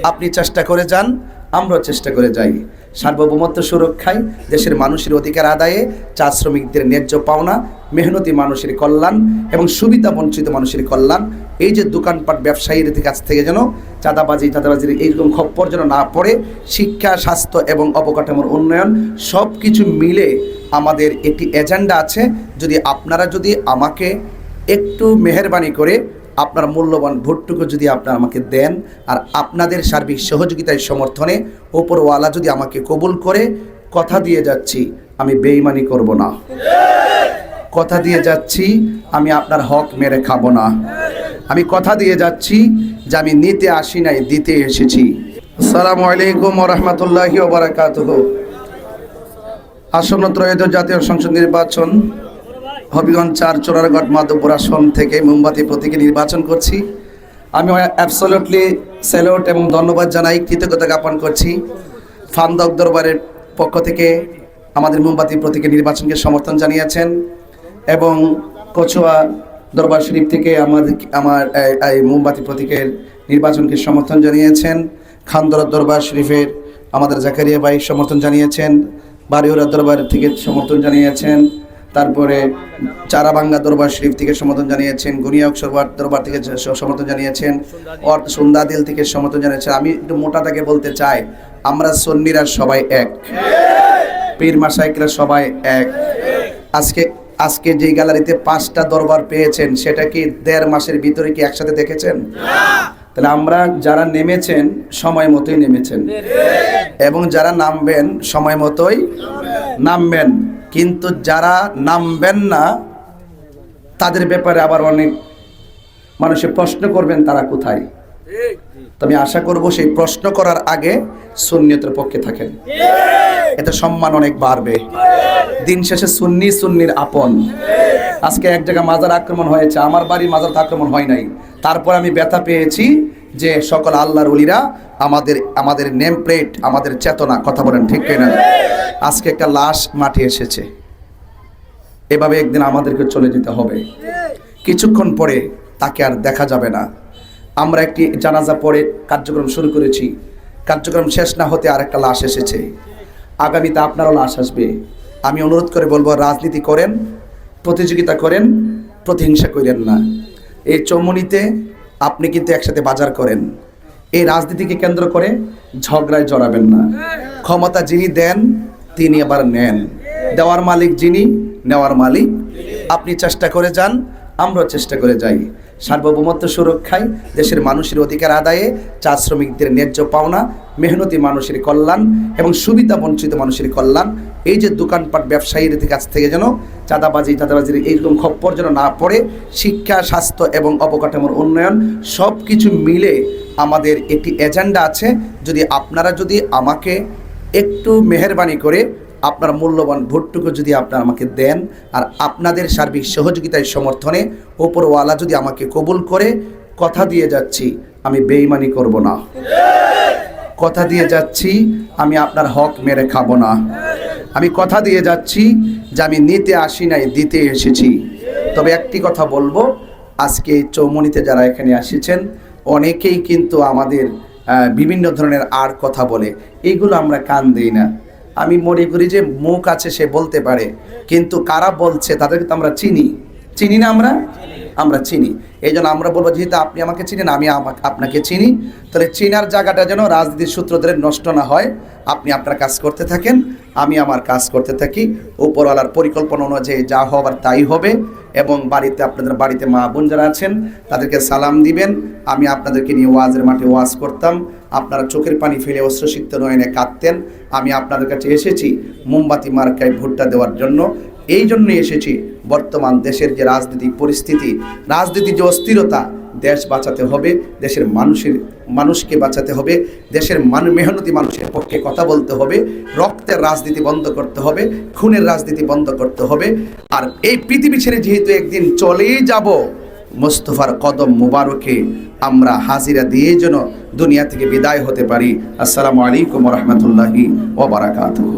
আপনি চেষ্টা করে যান, আমরাও চেষ্টা করে যাই। সার্বভৌমত্ব সুরক্ষায়, দেশের মানুষের অধিকার আদায়ে, চা শ্রমিকদের ন্যায্য পাওনা, মেহনতি মানুষের কল্যাণ এবং সুবিধা বঞ্চিত মানুষের কল্যাণ। এই যে দোকানপাট ব্যবসায়ীদের কাছ থেকে যেন চাঁদাবাজির এইরকম খপ্পর যেন না পড়ে, শিক্ষা, স্বাস্থ্য এবং অবকাঠামোর উন্নয়ন সব কিছু মিলে আমাদের একটি এজেন্ডা আছে। আপনারা যদি আমাকে একটু মেহেরবানি করে আপনার মূল্যবান ভোটটুকু যদি আপনারা আমাকে দেন, আর আপনাদের সার্বিক সহযোগিতায় সমর্থনে ওপরওয়ালা যদি আমাকে কবুল করে, কথা দিয়ে যাচ্ছি আমি বেঈমানি করব না, কথা দিয়ে যাচ্ছি আমি আপনার হক মেরে খাবো না, আমি কথা দিয়ে যাচ্ছি যে আমি নিতে আসি নাই, দিতে এসেছি। আসসালামু আলাইকুম ওয়া রাহমাতুল্লাহি ওয়া বারাকাতুহু। আসন্ন ত্রয়োদশ জাতীয় সংসদ নির্বাচন হবিগঞ্জ ৪ চোরারঘাট মাধবপুর আসন থেকে মোমবাতি প্রতীকে নির্বাচন করছি। আমি অ্যাবসলিউটলি স্যালুট এবং ধন্যবাদ জানাই, কৃতজ্ঞতা জ্ঞাপন করছি ফান্দক দরবারের পক্ষ থেকে আমাদের মোমবাতি প্রতীকে নির্বাচনকে সমর্থন জানিয়েছেন, এবং কচুয়া দরবার শরীফ থেকে আমার এই মোমবাতি প্রতীকের নির্বাচনকে সমর্থন জানিয়েছেন। খানদরা দরবার শরীফের আমাদের জাকারিয়া ভাই সমর্থন জানিয়েছেন, বাড়িউরা দরবার থেকে সমর্থন জানিয়েছেন, তারপরে চারাবাঙ্গা দরবার শরীফ থেকে সমর্থন জানিয়েছেন, গুনিয়া দরবার থেকে সমর্থন জানিয়েছেন, সুন্দাদিল থেকে সমর্থন জানিয়েছেন। আমি একটু মোটা তাকে বলতে চাই, আমরা সুন্নিরা সবাই এক, পীর মাশায়েখরা সবাই এক। আজকে যে গ্যালারিতে 5টা দরবার পেয়েছেন, সেটা কি 1.5 মাসের ভিতরে কি একসাথে দেখেছেন? তাহলে আমরা যারা নেমেছেন সময় মতোই নেমেছেন, এবং যারা নামবেন সময় মতোই নামবেন, কিন্তু যারা নামবেন না তাদের ব্যাপারে আবার অনেক মানুষে প্রশ্ন করবেন তারা কোথায়। তো আমি আশা করব সেই প্রশ্ন করার আগে সুন্নিয়তের পক্ষে থাকেন, এতে সম্মান অনেক বাড়বে। দিন শেষে সুন্নির আপন। আজকে এক জায়গায় মাজার আক্রমণ হয়েছে, আমার বাড়ি মাজার আক্রমণ হয় নাই, তারপর আমি ব্যথা পেয়েছি যে সকল আল্লাহর ওলিরা আমাদের নেম প্লেট, আমাদের চেতনা, কথা বলেন ঠিক কিনা? আজকে একটা লাশ মাঠে এসেছে, এভাবে একদিন আমাদেরকে চলে যেতে হবে, কিছুক্ষণ পরে তাকে আর দেখা যাবে না। আমরা একটি জানাজা পড়ে কার্যক্রম শুরু করেছি, কার্যক্রম শেষ না হতে আর একটা লাশ এসেছে, আগামীতে আপনারও লাশ আসবে। আমি অনুরোধ করে বলবো, রাজনীতি করেন, প্রতিযোগিতা করেন, প্রতিহিংসা করেন না। এই চৌমুনিতে আপনি কিন্তু একসাথে বাজার করেন, এই রাজনীতিকে কেন্দ্র করে ঝগড়ায় জড়াবেন না। ক্ষমতা যিনি দেন তিনি আবার নেন, দেওয়ার মালিক যিনি, নেওয়ার মালিক। আপনি চেষ্টা করে যান, আমরাও চেষ্টা করে যাই। সার্বভৌমত্ব সুরক্ষায়, দেশের মানুষের অধিকার আদায়ে, চা শ্রমিকদের ন্যায্য পাওনা, মেহনতি মানুষের কল্যাণ এবং সুবিধা বঞ্চিত মানুষের কল্যাণ। এই যে দোকানপাট ব্যবসায়ীদের কাছ থেকে যেন চাঁদাবাজির এইরকম খপ্পর যেন না পড়ে, শিক্ষা, স্বাস্থ্য এবং অবকাঠামোর উন্নয়ন সব কিছু মিলে আমাদের একটি এজেন্ডা আছে। আপনারা যদি আমাকে একটু মেহেরবানি করে আপনার মূল্যবান ভোটটুকু যদি আপনারা আমাকে দেন, আর আপনাদের সার্বিক সহযোগিতায় সমর্থনে ওপরওয়ালা যদি আমাকে কবুল করে, কথা দিয়ে যাচ্ছি আমি বেঈমানি করব না, কথা দিয়ে যাচ্ছি আমি আপনার হক মেরে খাবো না, আমি কথা দিয়ে যাচ্ছি যে আমি নিতে আসি নাই, দিতে এসেছি। তবে একটি কথা বলবো, আজকে চৌমুনিতে যারা এখানে এসেছেন অনেকেই কিন্তু আমাদের বিভিন্ন ধরনের আর কথা বলে, এইগুলো আমরা কান দিই না। আমি মনে করি যে মুখ আছে সে বলতে পারে, কিন্তু কারা বলছে তাদেরকে তো আমরা চিনি না, আমরা চিনি। এই জন্য আমরা বলবো, যেহেতু আপনি আমাকে চিনেন, আমি আপনাকে চিনি, তাহলে চেনার জায়গাটা যেন রাজনীতির সূত্র ধরে নষ্ট না হয়। আপনি আপনার কাজ করতে থাকেন, আমি আমার কাজ করতে থাকি, উপরওয়ালার পরিকল্পনা অনুযায়ী যা হবার তাই হবে। এবং আপনাদের বাড়িতে মা বোন যারা আছেন তাদেরকে সালাম দিবেন। আমি আপনাদেরকে নিয়ে ওয়াজের মাঠে ওয়াজ করতাম, আপনারা চোখের পানি ফেলে অশ্রুসিক্ত নয়নে কাঁদতেন। আমি আপনাদের কাছে এসেছি মোমবাতি মার্কায় ভোটটা দেওয়ার জন্য। এই জন্যই এসেছি, বর্তমান দেশের যে রাজনৈতিক পরিস্থিতি, রাজনীতির যে অস্থিরতা, দেশ বাঁচাতে হবে, দেশের মানুষকে বাঁচাতে হবে, দেশের মেহনতি মানুষের পক্ষে কথা বলতে হবে, রক্তের রাজনীতি বন্ধ করতে হবে, খুনের রাজনীতি বন্ধ করতে হবে। আর এই পৃথিবী ছেড়ে যেহেতু একদিন চলেই যাব, মোস্তফার কদম মুবারকে আমরা হাজিরা দিয়ে যেন দুনিয়া থেকে বিদায় হতে পারি। আসসালামু আলাইকুম ওয়া রাহমাতুল্লাহি ওয়া বারাকাতুহু।